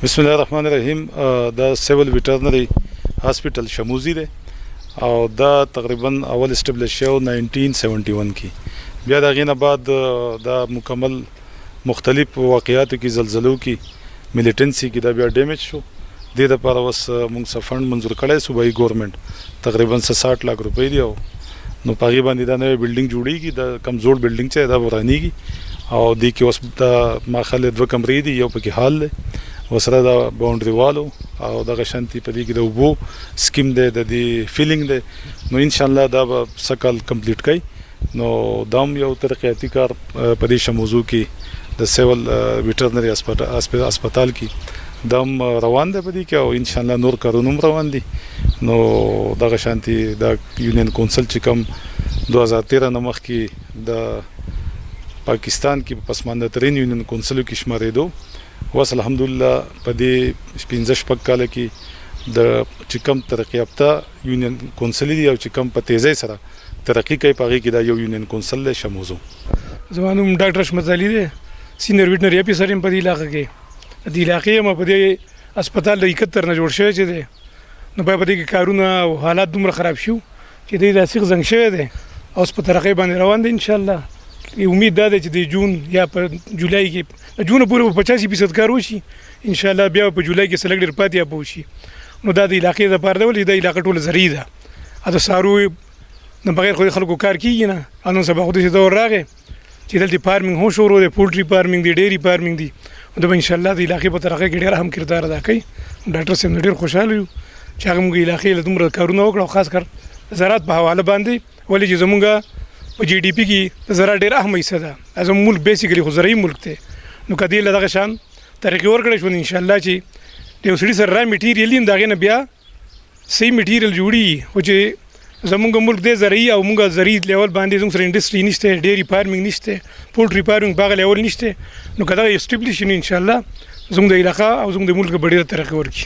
بسم الله الرحمن الرحیم. دا سیول ویټرنری هاسپټل شموزي دی او دا تقریبا اول اسټابلیش شو 1971 کې. بیا دا غینه بعد دا مکمل مختلف واقعاتو کې زلزلو کې ملیټنسي کې دا بیا ډیمیج شو. د لپاره وس موږ څه فند منظور کړی صوبایي ګورنمنت تقریبا 60 لک روپۍ دی او نو پاغي باندې دا نوې بلډینګ جوړیږي. دا کمزور بلډینګ چې دا ورانیږي او د کې اوس دا ماخله دوه کمرې دي، یو پکې حال دی وسره دا باونډري والو او دغه شانتي په دې کې د وبو سکیم دی، د دې فیلینګ دی. نو ان شاء الله دا به سکل کمپلیټ کړي. نو دام یو ترقیاتی کار په دې شموزو کې د سیول ویټرنری هسپتال کې دام روان دی په دې کې او ان شاء الله نور کارونه روان دي. نو دغه شانتي د یونین کونسل چې کوم 2013 نه مخکې د پاکستان کې پسمانده ترین یونین کونسل کې شمارېدو. وس الحمدلله په دې 15 کال کې د چې کوم ترقی یافته یونین کونسل دی او چې کوم په تیزی سره ترقی کوي پغې کې دا یو یونین کونسل له شموزو. زمانوم ډاکټر احمد علي دی، سینیئر ویټرنری افیسر په دې علاقې کې. د علاقې ما په دې هسپتال د 71 نه جوړ شوی چې دی. نو په دې کې کارونه او حالات دومره خراب شو چې د داسې زنګ شوی دی او په ترقی باندې روان دی. ان شاء الله امید ده چې د جون یا په جولای کې جون پورې 85% کار وشي. ان شاء الله بیا په جولای کې سلګ ډیر پاتې یا پوشي. نو دا د علاقې لپاره دی، ولې د علاقې ټول زری ده. اته سارو نه بغیر خو خلکو کار کیږي نه. انو سبا خو دې دور راغی چې دلته فارمینګ هو شروع دی، پولټری فارمینګ دی، ډیری فارمینګ دی. نو ان شاء الله د علاقې په ترقی کې ډیر اهم کردار ادا کوي. ډاکټر سیم ډیر خوشاله یو چې هغه موږ علاقې له دومره کارونه وکړو، خاص کر زراعت په حواله باندې، ولې چې زمونږ په جی ډی پی کې زراعت ډیر اهم حصہ ده. از ملک بیسیکلی خو زرعي ملک دی. نو کدی له دغه شان ترقی ورکړی شو ان شاء الله چې د وسړي سره را میټیریل دا غنه بیا صحیح میټیریل جوړي. او چې زمونږ ملک دی زرعي او موږ زرعي لیول باندې زموږ سره انډستری نشته، ډیری فارمینګ نشته، پولټری فارمینګ باغ لیول نشته. نو کدا اسټابلیش ان شاء الله زموږ د علاقې او زموږ د ملک په ډیره ترقی ورکړي.